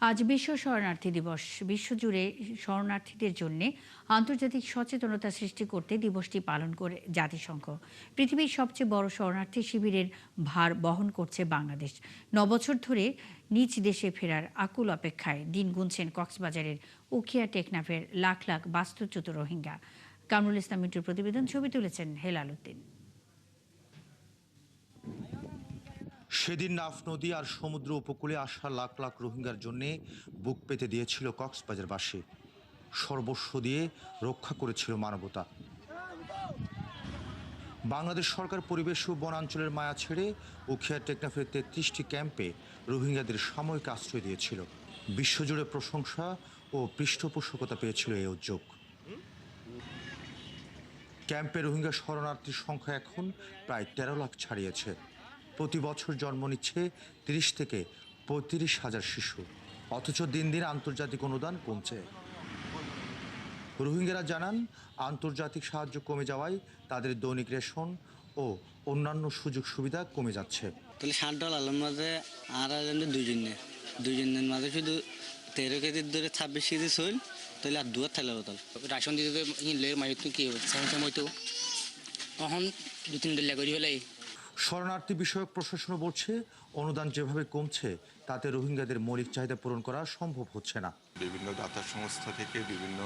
আজ বিশ্ব শরণার্থী দিবস। বিশ্বজুড়ে শরণার্থীদের জন্য আন্তর্জাতিক সচেতনতা সৃষ্টি করতে দিবসটি পালন করে জাতিসংঘ। পৃথিবীর সবচেয়ে বড় শরণার্থী শিবিরের ভার বহন করছে বাংলাদেশ। ৯ বছর ধরে নিজ দেশে ফেরার আকুল অপেক্ষায় দিন গুনছেন কক্সবাজারের উখিয়া টেকনাফের লাখ লাখ বাস্তুচ্যুত রোহিঙ্গা। কামরুল ইসলাম মিন্টুর প্রতিবেদন, ছবি তুলেছেন হেলাল উদ্দিন। সেদিন নাফ নদী আর সমুদ্র উপকূলে আসা লাখ লাখ রোহিঙ্গার জন্য বুক পেতে দিয়েছিল কক্সবাজারবাসী। সর্বস্ব দিয়ে রক্ষা করেছিল মানবতা। বাংলাদেশ সরকার পরিবেশ ও বনাঞ্চলের মায়া ছেড়ে উখিয়া টেকনাফের ৩৩টি ক্যাম্পে রোহিঙ্গাদের সাময়িক আশ্রয় দিয়েছিল। বিশ্বজুড়ে প্রশংসা ও পৃষ্ঠপোষকতা পেয়েছিল এই উদ্যোগ। ক্যাম্পে রোহিঙ্গা শরণার্থীর সংখ্যা এখন প্রায় ১৩ লাখ ছাড়িয়েছে। প্রতি বছর জন্ম নিচ্ছে ৩০ থেকে ৩৫,০০০ শিশু, অথচ দিন দিন আন্তর্জাতিক অনুদান কমছে। রোহিঙ্গারা জানান, আন্তর্জাতিক সাহায্য কমে যাওয়ায় তাদের দৈনিক রেশন ও অন্যান্য সুযোগ সুবিধা কমে যাচ্ছে। তাহলে $60 মাঝে আর দুইজনের মাঝে শুধু 13 কেজি ধরে 26 কেজি চল তাহলে আর দুয়ার থাকলে বোতল রাশন দিতে হিনলে মাইতো কি হইতো তখন 2-3 দিন লাগি হলে। শরণার্থী বিষয়ক প্রশাসন বলছে, অনুদান যেভাবে কমছে তাতে রোহিঙ্গাদের মৌলিক চাহিদা পূরণ করা সম্ভব হচ্ছে না। বিভিন্ন দাতা সংস্থা থেকে, বিভিন্ন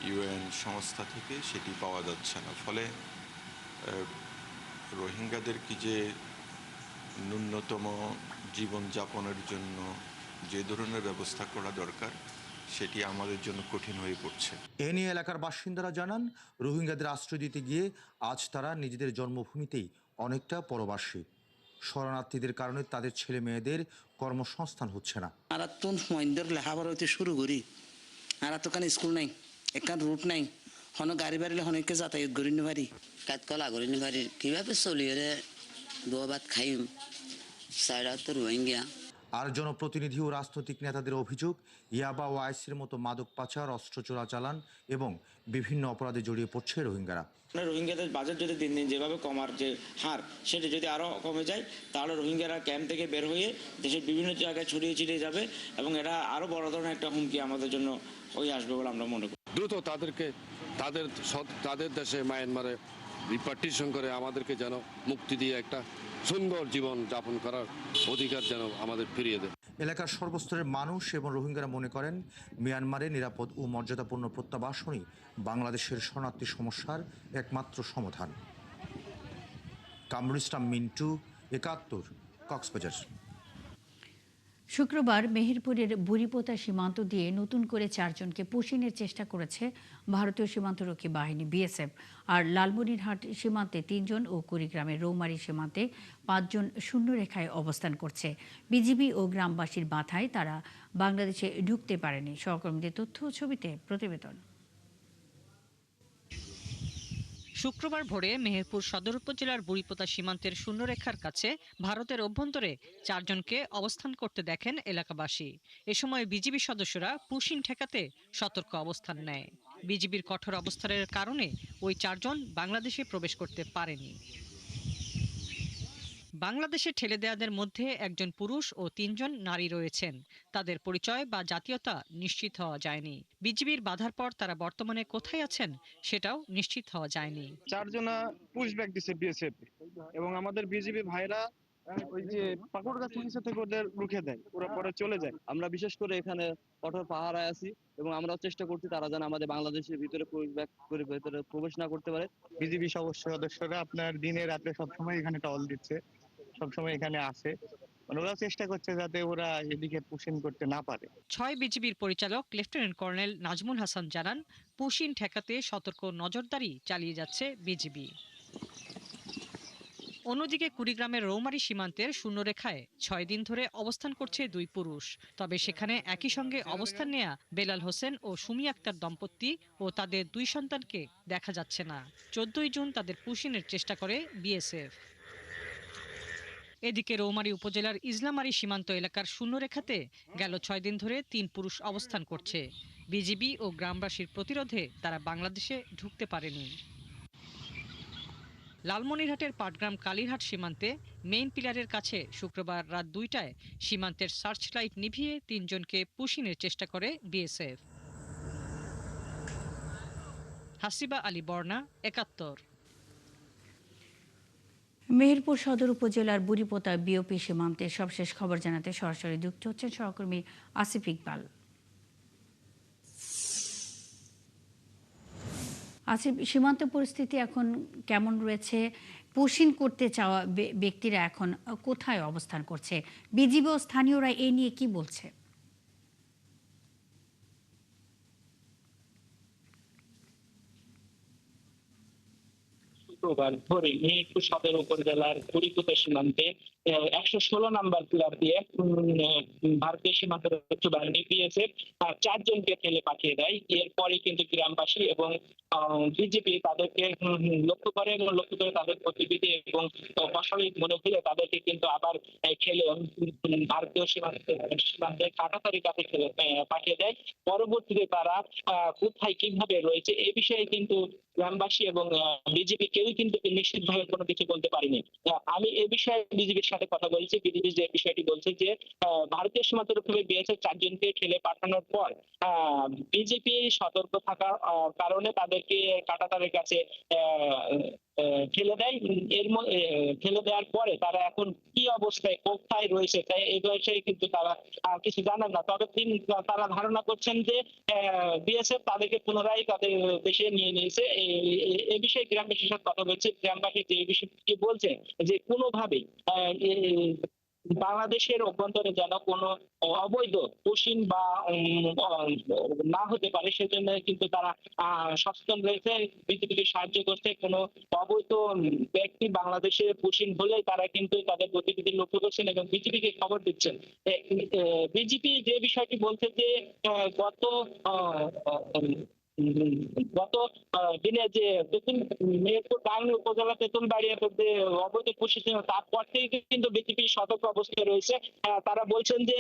ইউএন সংস্থা থেকে সেটি পাওয়া যাচ্ছে না। ফলে রোহিঙ্গাদের কি যে ন্যূনতম জীবনযাপনের জন্য যে ধরনের ব্যবস্থা করা দরকার সেটি আমাদের জন্য কঠিন হয়ে পড়ছে। এ নিয়ে এলাকার বাসিন্দারা জানান, রোহিঙ্গাদের আশ্রয় দিতে গিয়ে আজ তারা নিজেদের জন্মভূমিতেই অনেকটা পরবাসী। শরণার্থীদের কারণে তাদের ছেলে মেয়েদের কর্মসংস্থান হচ্ছে না। আর তো মহিন্দার লেখাপড়া হইতে শুরু করি, আর তো কান স্কুল নাই, একখান রুট নাই, হন গাড়ি বাড়িলে হনকে যাতায়াত করি নি পারি, কাতকলা করি নি পারি, কিভাবে চলি রে দোয়াবাত খাইম সাইডা তো রোহিঙ্গা। আর জনপ্রতিনিধি ও রাজনৈতিক নেতাদের অভিযোগ, ইয়াবা ও আইসির মতো মাদক পাচার, অস্ত্র চোরাচালান এবং বিভিন্ন অপরাধে জড়িয়ে পড়ছে রোহিঙ্গারা। রোহিঙ্গাদের বাজেট যদি দিন দিন যেভাবে কমার যে হার, সেটা যদি আরও কমে যায় তাহলে রোহিঙ্গারা ক্যাম্প থেকে বের হয়ে দেশের বিভিন্ন জায়গায় ছড়িয়ে ছিটিয়ে যাবে এবং এটা আরও বড় ধরনের একটা হুমকি আমাদের জন্য হয়ে আসবে বলে আমরা মনে করি। দ্রুত তাদেরকে তাদের দেশে মায়ানমারে রিপার্টিশন করে আমাদেরকে যেন মুক্তি দিয়ে একটা সুন্দর জীবন যাপন করার অধিকার যেন আমাদের ফিরিয়ে দেয়। এলাকার সর্বস্তরের মানুষ এবং রোহিঙ্গারা মনে করেন, মিয়ানমারে নিরাপদ ও মর্যাদাপূর্ণ প্রত্যাবাসনই বাংলাদেশের শরণার্থী সমস্যার একমাত্র সমাধান। কামরুল ইসলাম মিন্টু, ৭১, কক্সবাজার। শুক্রবার মেহেরপুরের বুড়িপোতা সীমান্ত দিয়ে নতুন করে 4 জনকে পুশিনের চেষ্টা করেছে ভারতীয় সীমান্তরক্ষী বাহিনী বিএসএফ। আর লালমনিরহাট সীমান্তে 3 জন ও কুড়িগ্রামের রৌমারী সীমান্তে 5 জন শূন্যরেখায় অবস্থান করছে। বিজিবি ও গ্রামবাসীর বাধায় তারা বাংলাদেশে ঢুকতে পারেনি। সহকর্মীদের তথ্য ও ছবিতে প্রতিবেদন। শুক্রবার ভোরে মেহেরপুর সদর উপজেলার বুড়িপোতা সীমান্তের শূন্যরেখার কাছে ভারতের অভ্যন্তরে 4 জনকে অবস্থান করতে দেখেন এলাকাবাসী। এ সময় বিজিবি সদস্যরা পুশিন ঠেকাতে সতর্ক অবস্থান নেয়। বিজিবির কঠোর অবস্থানের কারণে ওই 4 জন বাংলাদেশে প্রবেশ করতে পারেনি। বাংলাদেশে ঠেলে দেওয়াদের মধ্যে 1 জন পুরুষ ও 3 জন নারী রয়েছেন। তাদের পরিচয় বা জাতীয়তা নিশ্চিত হওয়া যায়নি। বিজিবির বাধার পর তারা বর্তমানে কোথায় আছেন সেটাও নিশ্চিত হওয়া যায়নি। 4 জনা পুশব্যাক দিছে বিএসএফ এবং আমাদের বিজিবি ভাইরা ওই যে পাকুড়গাছ নিচে থেকে ওদের রুখে দেয়, ওরা পরে চলে যায়। আমরা বিশেষ করে এখানে কঠোর পাহারায় আছি এবং আমরাও চেষ্টা করছি তারা যেন আমাদের বাংলাদেশের ভিতরে পুশব্যাক করে ভিতরে প্রবেশ না করতে পারে। বিজিবি সদস্যরা আপনার দিনে রাতে সবসময় এখানে টহল দিচ্ছে, সবসময় এখানে আসে, ওরা চেষ্টা করছে যাতে ওরা এদিকে পুশিং করতে না পারে। 6 বিজিবির পরিচালক লেফটেন্যান্ট কর্নেল নাজমুল হাসান জানান, পুশিন ঠেকাতে সতর্ক নজরদারি চালিয়ে যাচ্ছে বিজিবি। অন্যদিকে কুড়িগ্রামের রৌমারী সীমান্তের শূন্যরেখায় 6 দিন ধরে অবস্থান করছে 2 পুরুষ। তবে সেখানে একই সঙ্গে অবস্থান নেয়া বেলাল হোসেন ও সুমি আক্তার দম্পতি ও তাদের 2 সন্তানকে দেখা যাচ্ছে না। 14 জুন তাদের পুশিনের চেষ্টা করে বিএসএফ। এদিকে রৌমারী উপজেলার ইসলামারী সীমান্ত এলাকার শূন্যরেখাতে গেল 6 দিন ধরে 3 পুরুষ অবস্থান করছে। বিজিবি ও গ্রামবাসীর প্রতিরোধে তারা বাংলাদেশে ঢুকতে পারেনি। লালমনিরহাটের পাটগ্রাম কালীরহাট সীমান্তে মেইন পিলারের কাছে শুক্রবার রাত 2টায় সীমান্তের সার্চ লাইট নিভিয়ে 3 জনকে পুশিনের চেষ্টা করে বিএসএফ। হাসিবা আলী বর্ণা, ৭১। মেহেরপুর সদর উপজেলার বুড়িপোতা বিওপি সীমান্তের সবশেষ খবর জানাতে সরাসরি যুক্ত হচ্ছেন সহকর্মী আসিফ ইকবাল। আসিফ, সীমান্ত পরিস্থিতি এখন কেমন রয়েছে? পুশিন করতে চাওয়া ব্যক্তিরা এখন কোথায় অবস্থান করছে? বিজিবি ও স্থানীয়রা এ নিয়ে কি বলছে? শুক্রবার ভোরে মেহেরপুর সদর উপজেলার বুড়িপোতা সীমান্তে ১১৬ নাম্বার পিলার দিয়ে ভারতীয় সীমান্ত রক্ষী বাহিনী বিএসএফ 4 জনকে ফেলে পাঠিয়ে দেয়। এরপরে কিন্তু গ্রামবাসী এবং বিজেপি তাদেরকে লক্ষ্য করে এবং লক্ষ্য করে তাদের গতিবিধি এবং অস্বাভাবিক মনে হলে তাদেরকে কিন্তু আবার খেলে ভারতীয় সীমান্তে কাটাতারি কাছে খেলে পাঠিয়ে দেয়। পরবর্তীতে তারা কোথায় কিভাবে রয়েছে এ বিষয়ে কিন্তু গ্রামবাসী এবং বিজেপি কেউই কিন্তু নিশ্চিতভাবে কোনো কিছু বলতে পারেনি। আমি এ বিষয়ে বিজেপির সাথে কথা বলছি। বিজেপি যে বিষয়টি বলছে যে ভারতীয় সীমান্ত রক্ষী বিএসএফ 4 জনকে ঠেলে পাঠানোর পর বিজেপি সতর্ক থাকার কারণে তাদেরকে কাঁটাতারের কাছে ঠেলে দেয়। ঠেলে দেওয়ার পরে তারা এখন কি অবস্থায় কোথায় রয়েছে তাই এই বিষয়ে কিন্তু তারা কিছু জানেন না। তবে তারা ধারণা করছেন যে বিএসএফ তাদেরকে পুনরায় তাদের দেশে নিয়ে নিয়েছে। এই বিষয়ে গ্রামবাসীর সাথে কথা বলছে। গ্রামবাসী যে বিষয়টি বলছে যে কোনোভাবেই বাংলাদেশের অভ্যন্তরে যেন কোনো অবৈধ পুশিন বা না হতে পারে সেজন্য কিন্তু তারা সচেতন রয়েছে, বিজেপিকে সাহায্য করছে। কোনো অবৈধ ব্যক্তি বাংলাদেশে পুশিন হলে তারা কিন্তু তাদের গতিবিধি লক্ষ্য করছেন এবং বিজেপিকে খবর দিচ্ছেন। বিজেপি যে বিষয়টি বলছে যে গত দিনে যে মেহেরপুর টাউন উপজেলা তেঁতুলবাড়িয়া যে অবৈধ পুশিন তারপর থেকে কিন্তু বিজেপি সতর্ক অবস্থায় রয়েছে। তারা বলছেন যে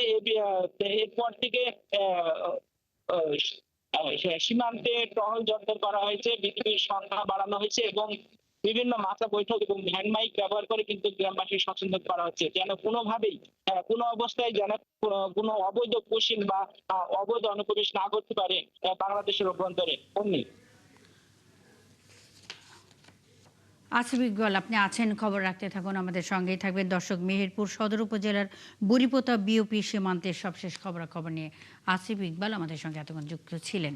এরপর থেকে সীমান্তে টহল জোরদার করা হয়েছে, বিজেপির সংখ্যা বাড়ানো হয়েছে এবং বিভিন্ন মাথা বৈঠক এবং হ্যান্ড মাইক ব্যবহার করে কিন্তু গ্রামবাসী সচেতন করা হচ্ছে যেন কোনোভাবেই কোনো অবস্থায় যেন কোনো অবৈধ পুশিন বা অবৈধ অনুপ্রবেশ না করতে পারে বাংলাদেশের অভ্যন্তরে। আসিফ ইকবাল, আপনি আছেন, খবর রাখতে থাকুন, আমাদের সঙ্গেই থাকবেন। দর্শক, মেহেরপুর সদর উপজেলার বুড়িপোতা বিওপি সীমান্তের সবশেষ খবরাখবর নিয়ে আসিফ ইকবাল আমাদের সঙ্গে এতক্ষণ যুক্ত ছিলেন।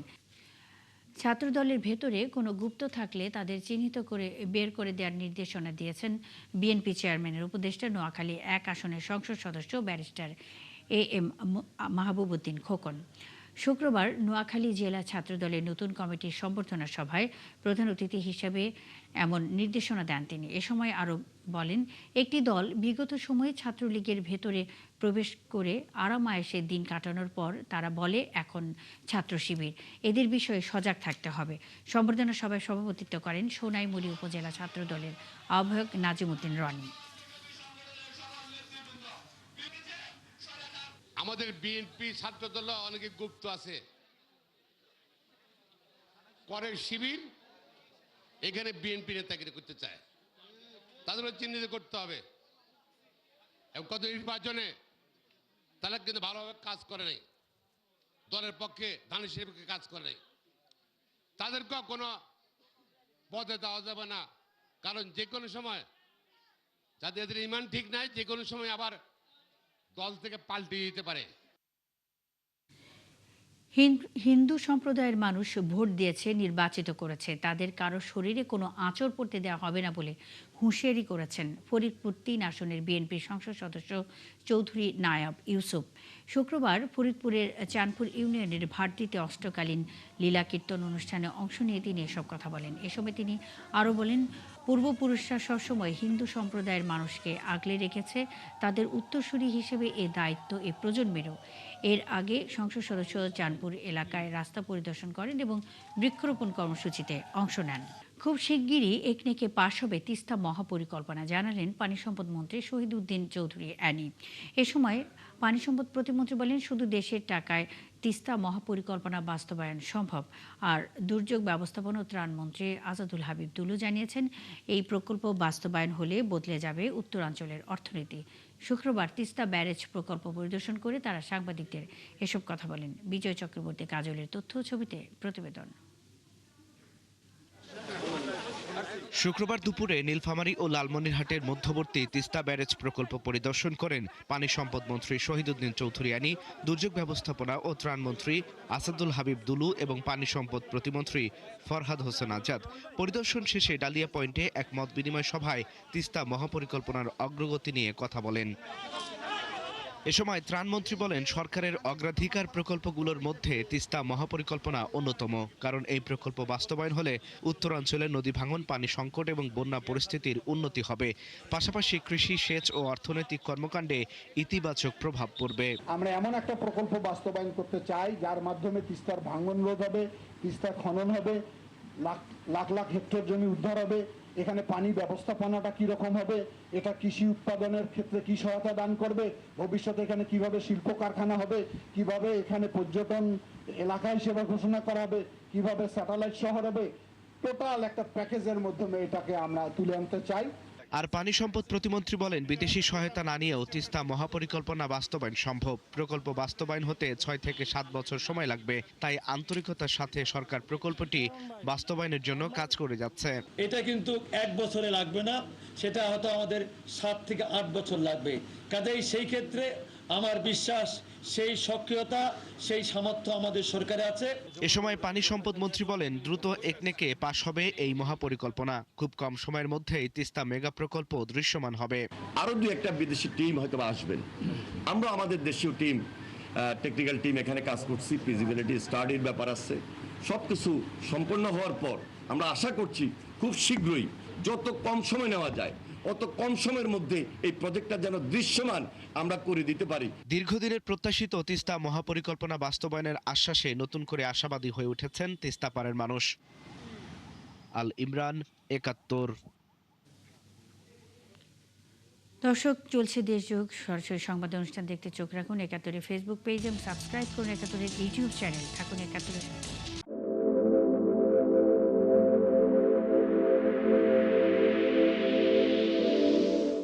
ছাত্রদলের ভেতরে কোনো গুপ্ত থাকলে তাদের চিহ্নিত করে বের করে দেওয়ার নির্দেশনা দিয়েছেন বিএনপি চেয়ারম্যানের উপদেষ্টা নোয়াখালী 1 আসনের সংসদ সদস্য ব্যারিস্টার AM মাহবুব উদ্দিন খোকন। শুক্রবার নোয়াখালী জেলা ছাত্রদলের নতুন কমিটির সম্বর্ধনা সভায় প্রধান অতিথি হিসেবে এমন নির্দেশনা দেন তিনি। এ সময় আরও বলেন, একটি দল বিগত সময়ে ছাত্রলীগের ভেতরে প্রবেশ করে আরাম-আয়েশে দিন কাটানোর পর তারা বলে এখন ছাত্র শিবির। এদের বিষয়ে সজাগ থাকতে হবে। সম্বর্ধনা সভায় সভাপতিত্ব করেন সোনাইমুড়ি উপজেলা ছাত্রদলের আহ্বায়ক নাজিম উদ্দিন রনি। আমাদের বিএনপি ছাত্রদল অনেকে গুপ্ত আছে, করে শিবির, এখানে বিএনপি নেতাগিরি করতে চায়, তাদেরও চিহ্নিত করতে হবে। এবং কত নির্বাচনে তারা কিন্তু ভালোভাবে কাজ করে নাই, দলের পক্ষে ধানের পক্ষে কাজ করে নাই, তাদেরকেও কোনো পদে দেওয়া যাবে না। কারণ যে কোনো সময় যাদের এদের ইমান ঠিক নাই, যে কোনো সময় আবার দল থেকে পাল্টে দিতে পারে। হিন্দু সম্প্রদায়ের মানুষ ভোট দিয়েছে, নির্বাচিত করেছে, তাদের কারো শরীরে কোনো আঁচড় পড়তে দেওয়া হবে না বলে হুঁশিয়ারি করেছেন ফরিদপুর 3 আসনের বিএনপি সংসদ সদস্য চৌধুরী নায়াব ইউসুফ। শুক্রবার ফরিদপুরের চাঁদপুর ইউনিয়নের ভারতীতে অষ্টকালীন লীলা কীর্তন অনুষ্ঠানে অংশ নিয়ে তিনি এসব কথা বলেন। এ সময় তিনি আরও বলেন, পূর্বপুরুষরা সবসময় হিন্দু সম্প্রদায়ের মানুষকে আগলে রেখেছে, তাদের উত্তরসূরি হিসেবে এ দায়িত্ব এ প্রজন্মেরও। এর আগে সংসদ সদস্য চাঁদপুর এলাকায় রাস্তা পরিদর্শন করেন এবং বৃক্ষরোপণ কর্মসূচিতে অংশ নেন। খুব শিগগিরই একনেকে পাশ হবে তিস্তা মহাপরিকল্পনা, জানালেন পানি সম্পদ মন্ত্রী শহীদউদ্দিন চৌধুরী অ্যানি। এ সময় পানি সম্পদ প্রতিমন্ত্রী বলেন, শুধু দেশের টাকায় তিস্তা মহাপরিকল্পনা বাস্তবায়ন সম্ভব। আর দুর্যোগ ব্যবস্থাপনা ও ত্রাণ মন্ত্রী আসাদুল হাবিব দুলু জানিয়েছেন, এই প্রকল্প বাস্তবায়ন হলে বদলে যাবে উত্তরাঞ্চলের অর্থনীতি। শুক্রবার তিস্তা ব্যারেজ প্রকল্প পরিদর্শন করে তারা সাংবাদিকদের এসব কথা বলেন। বিজয় চক্রবর্তী কাজলের তথ্য ছবিতে প্রতিবেদন। শুক্রবার দুপুরে নীলফামারী ও লালমনিরহাটের মধ্যবর্তী তিস্তা ব্যারেজ প্রকল্প পরিদর্শন করেন পানি সম্পদ মন্ত্রী শহীদউদ্দিন চৌধুরী অ্যানি, দুর্যোগ ব্যবস্থাপনা ও ত্রাণ মন্ত্রী আসাদুল হাবিব দুলু এবং পানি সম্পদ প্রতিমন্ত্রী ফরহাদ হোসেন আজাদ। পরিদর্শন শেষে ডালিয়া পয়েন্টে এক মত বিনিময় সভায় তিস্তা মহাপরিকল্পনার অগ্রগতি নিয়ে কথা বলেন। এ সময় ত্রাণমন্ত্রী বলেন, সরকারের অগ্রাধিকার প্রকল্পগুলোর মধ্যে তিস্তা মহাপরিকল্পনা অন্যতম। কারণ এই প্রকল্প বাস্তবায়ন হলে উত্তরাঞ্চলে নদী ভাঙন, পানি সংকট এবং বন্যা পরিস্থিতির উন্নতি হবে। পাশাপাশি কৃষি, সেচ ও অর্থনৈতিক কর্মকাণ্ডে ইতিবাচক প্রভাব পড়বে। আমরা এমন একটা প্রকল্প বাস্তবায়ন করতে চাই যার মাধ্যমে তিস্তার ভাঙন রোধ হবে, তিস্তার খনন হবে, লাখ লাখ হেক্টর জমি উদ্ধার হবে। এখানে পানি ব্যবস্থাপনাটা কি রকম হবে, এটা কৃষি উৎপাদনের ক্ষেত্রে কি সহায়তা দান করবে, ভবিষ্যতে এখানে কিভাবে শিল্প কারখানা হবে, কিভাবে এখানে পর্যটন এলাকা হিসেবে ঘোষণা করা হবে, কিভাবে স্যাটেলাইট শহর হবে। টোটাল একটা প্যাকেজের মাধ্যমে এটাকে আমরা তুলে আনতে চাই। আর পানি সম্পদ প্রতিমন্ত্রী বলেন, বিদেশি সহায়তা না নিয়েও তিস্তা মহাপরিকল্পনা বাস্তবায়ন সম্ভব। প্রকল্প বাস্তবায়ন হতে 6 থেকে 7 বছর সময় লাগবে। তাই আন্তরিকতার সাথে সরকার প্রকল্পটি বাস্তবায়নের জন্য কাজ করে যাচ্ছে। এটা কিন্তু 1 বছরে লাগবে না, সেটা হয়তো আমাদের 7 থেকে 8 বছর লাগবে। কাজেই সেই ক্ষেত্রে আমার বিশ্বাস, সেই সক্রিয়তা, সেই সামর্থ্য আমাদের সরকারে আছে। এ সময় পানি সম্পদ মন্ত্রী বলেন, দ্রুত একনেকে পাশ হবে এই মহাপরিকল্পনা। খুব কম সময়ের মধ্যেই তিস্তা মেগা প্রকল্প দৃশ্যমান হবে। আরো 2-1টা বিদেশি টিম হয়তো আসবেন। আমরা আমাদের দেশীয় টিম, টেকনিক্যাল টিম এখানে কাজ করছি, ফিজিবিলিটি স্টাডির ব্যাপার আছে। সবকিছু সম্পন্ন হওয়ার পর আমরা আশা করছি খুব শীঘ্রই, যত কম সময় নেওয়া যায় অত কম সময়ের মধ্যে এই প্রজেক্টটা যেন দৃশ্যমান আমরা করে দিতে পারি। দীর্ঘদিনের প্রত্যাশিত তিস্তা মহাপরিকল্পনা বাস্তবায়নের আশ্বাসে নতুন করে আশাবাদী হয়ে উঠেছেন তিস্তা পাড়ের মানুষ। আল ইমরান, ৭১। দর্শক, চলছে দেশযোগ সরাসরি সংবাদ অনুষ্ঠান দেখতে চোখ রাখুন ৭১-এর ফেসবুক পেজ এবং সাবস্ক্রাইব করুন ৭১-এর ইউটিউব চ্যানেল। থাকুন ৭১-এর সাথে।